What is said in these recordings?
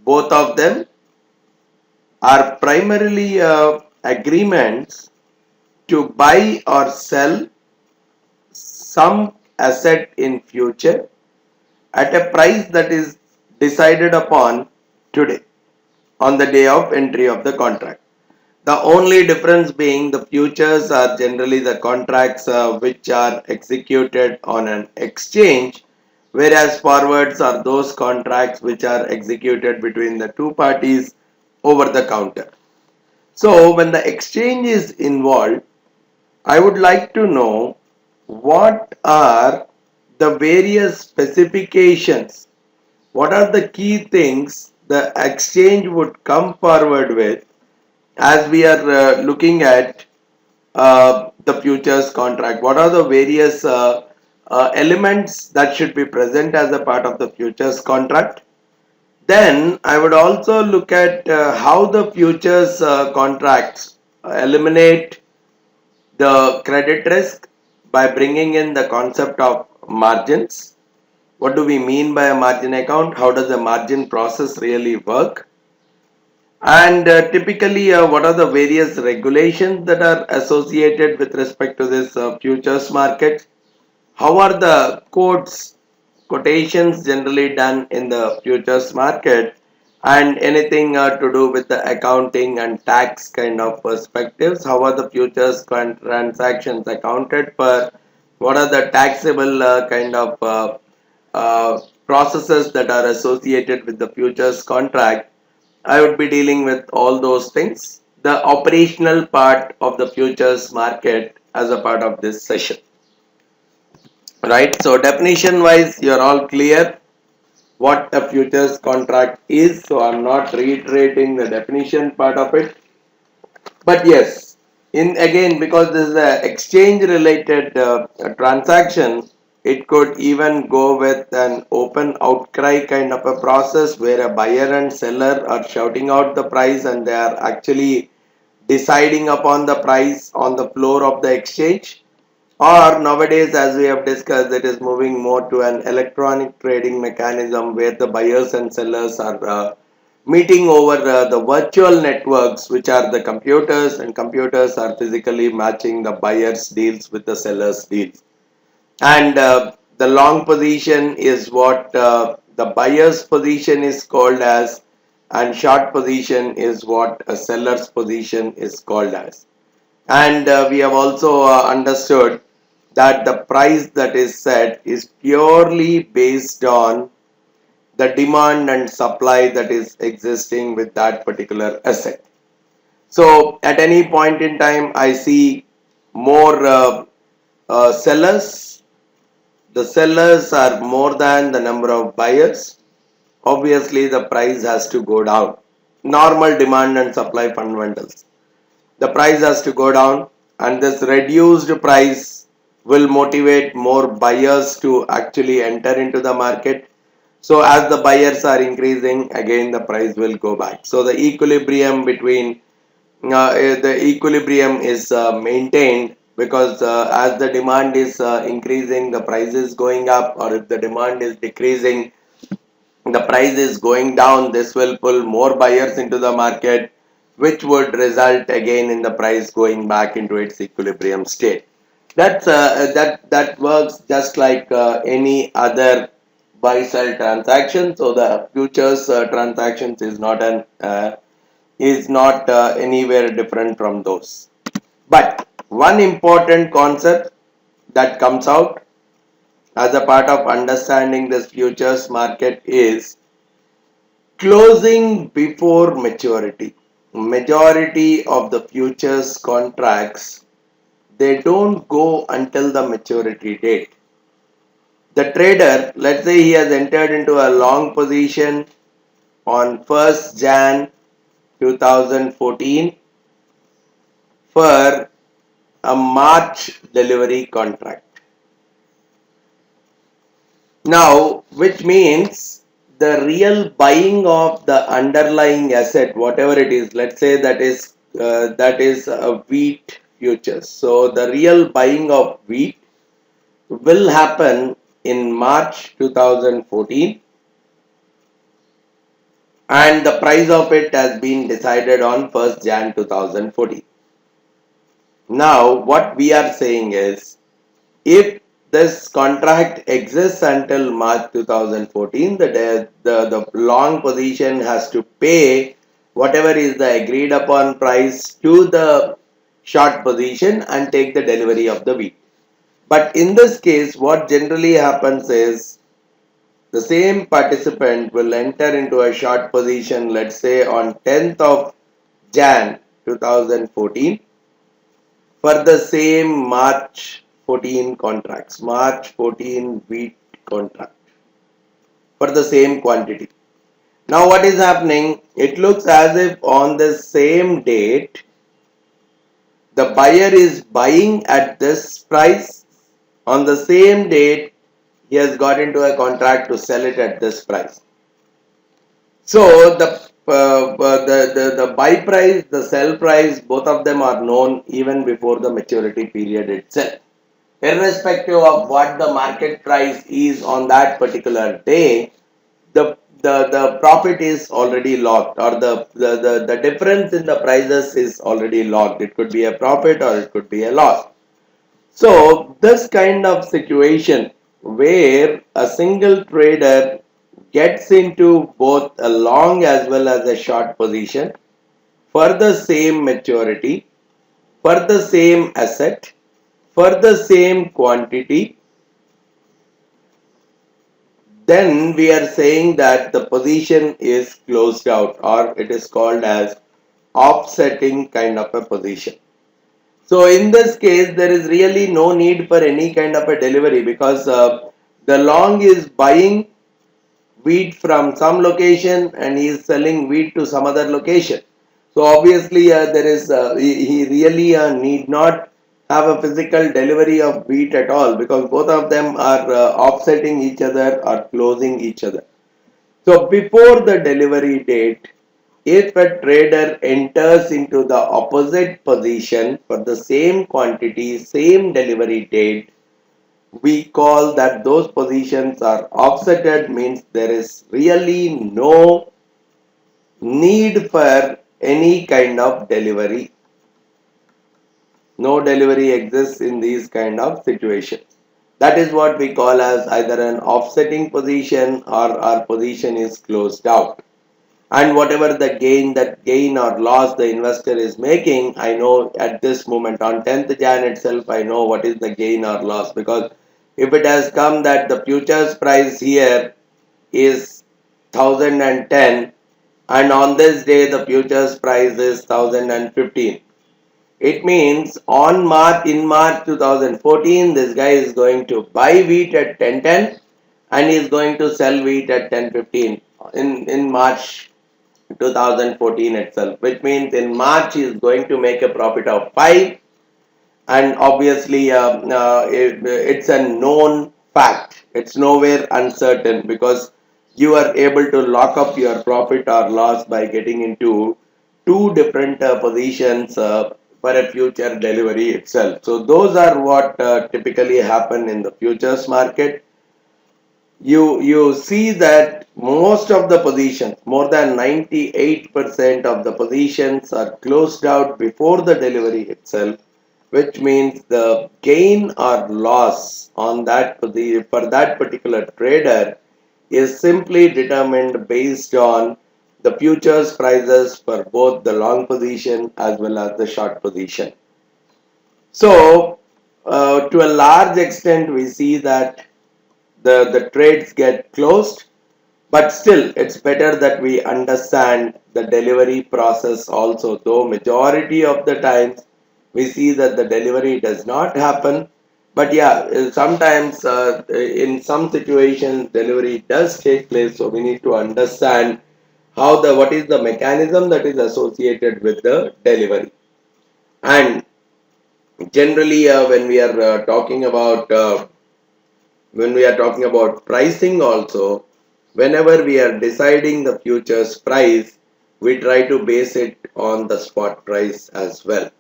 Both of them are primarily agreements to buy or sell some asset in future at a price that is decided upon today on the day of entry of the contract. The only difference being the futures are generally the contracts which are executed on an exchange, whereas forwards are those contracts which are executed between the two parties over the counter. So when the exchange is involved, I would like to know what are the various specifications, what are the key things the exchange would come forward with as we are looking at the futures contract. What are the various elements that should be present as a part of the futures contract? Then I would also look at how the futures contracts eliminate the credit risk by bringing in the concept of margins. What do we mean by a margin account? How does the margin process really work? And typically, what are the various regulations that are associated with respect to this futures market? How are the quotations generally done in the futures market? And anything to do with the accounting and tax kind of perspectives? How are the futures transactions accounted for? What are the taxable kind of processes that are associated with the futures contract? I would be dealing with all those things, the operational part of the futures market as a part of this session. Right, so definition wise, you're all clear what a futures contract is. So I'm not reiterating the definition part of it. But yes, in again, because this is a exchange related transaction, it could even go with an open outcry kind of a process where a buyer and seller are shouting out the price and they are actually deciding upon the price on the floor of the exchange. Or nowadays, as we have discussed, it is moving more to an electronic trading mechanism where the buyers and sellers are meeting over the virtual networks, which are the computers, and computers are physically matching the buyer's deals with the seller's deals. And the long position is what the buyer's position is called as, and short position is what a seller's position is called as. And we have also understood that the price that is set is purely based on the demand and supply that is existing with that particular asset. So at any point in time, I see more sellers. The sellers are more than the number of buyers. Obviously, the price has to go down. Normal demand and supply fundamentals. The price has to go down, and this reduced price will motivate more buyers to actually enter into the market. So as the buyers are increasing, again the price will go back. So the equilibrium between is maintained, because as the demand is increasing, the price is going up, or if the demand is decreasing, the price is going down. This will pull more buyers into the market, which would result again in the price going back into its equilibrium state. That works just like any other buy sell transaction. So the futures transactions is not anywhere different from those. But one important concept that comes out as a part of understanding this futures market is closing before maturity. Majority of the futures contracts, they don't go until the maturity date. The trader, let's say he has entered into a long position on 1st Jan 2014 for a March delivery contract. Now, which means the real buying of the underlying asset, whatever it is, let's say that is a wheat futures. So the real buying of wheat will happen in March 2014, and the price of it has been decided on 1st Jan 2014. Now what we are saying is, if this contract exists until March 2014, the long position has to pay whatever is the agreed upon price to the short position and take the delivery of the wheat. But in this case, what generally happens is the same participant will enter into a short position, let's say on 10th of Jan 2014, for the same March 14 contracts, March 14 wheat contract for the same quantity. Now what is happening? It looks as if on the same date, the buyer is buying at this price. On the same date, he has got into a contract to sell it at this price. So the buy price, the sell price, both of them are known even before the maturity period itself. Irrespective of what the market price is on that particular day, the profit is already locked, or the difference in the prices is already locked. It could be a profit or it could be a loss. So this kind of situation where a single trader gets into both a long as well as a short position for the same maturity, for the same asset, for the same quantity, then we are saying that the position is closed out, or it is called as offsetting kind of a position. So in this case, there is really no need for any kind of a delivery, because the long is buying wheat from some location and he is selling wheat to some other location. So obviously there is he really need not have a physical delivery of wheat at all, because both of them are offsetting each other or closing each other. So before the delivery date, if a trader enters into the opposite position for the same quantity, same delivery date, we call that those positions are offsetted, means there is really no need for any kind of delivery. No delivery exists in these kind of situations. That is what we call as either an offsetting position or our position is closed out. And whatever the gain or loss the investor is making, I know at this moment on 10th Jan itself, I know what is the gain or loss, because if it has come that the futures price here is 1010 and on this day the futures price is 1015, it means on March 2014, this guy is going to buy wheat at 1010 and he is going to sell wheat at 1015 in March 2014 itself, which means in March he is going to make a profit of 5, and obviously it's a known fact. It's nowhere uncertain, because you are able to lock up your profit or loss by getting into two different positions for a future delivery itself. So those are what typically happen in the futures market. You see that most of the positions, more than 98% of the positions are closed out before the delivery itself, which means the gain or loss on that for that particular trader is simply determined based on the futures prices for both the long position as well as the short position. So to a large extent we see that the trades get closed, but still it's better that we understand the delivery process also, though majority of the times we see that the delivery does not happen. But yeah, sometimes in some situations delivery does take place, so we need to understand what is the mechanism that is associated with the delivery. And generally when we are talking about pricing also, whenever we are deciding the futures price, we try to base it on the spot price as well.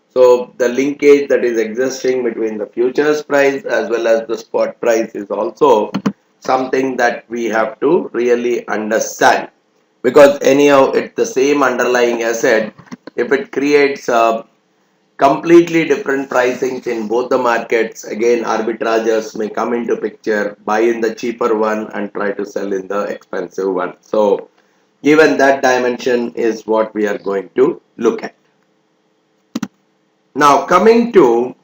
So the linkage that is existing between the futures price as well as the spot price is also something that we have to really understand. because anyhow it's the same underlying asset. If it creates completely different pricings in both the markets, again arbitrageurs may come into picture, buy in the cheaper one and try to sell in the expensive one. So even that dimension is what we are going to look at. Now coming to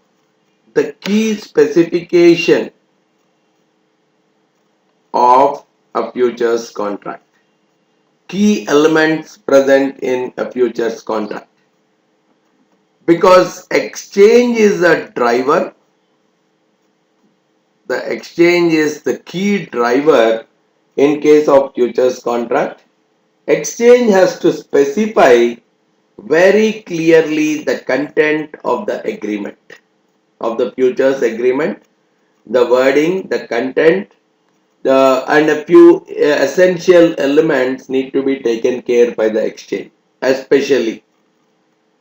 the key specification of a futures contract. Key elements present in a futures contract. Because exchange is a driver, the exchange is the key driver in case of futures contract. Exchange has to specify very clearly the content of the agreement, of the futures agreement, the wording, the content, and a few essential elements need to be taken care by the exchange. Especially,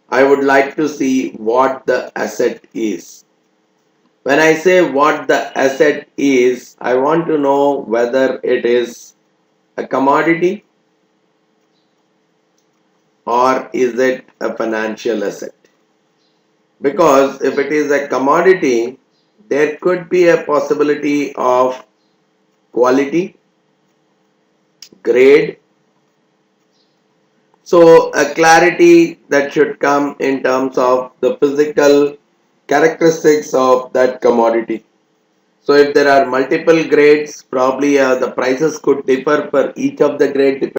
I would like to see what the asset is. When I say what the asset is, I want to know whether it is a commodity or is it a financial asset. Because if it is a commodity, there could be a possibility of quality, grade. So a clarity that should come in terms of the physical characteristics of that commodity. So if there are multiple grades, probably the prices could differ for each of the grade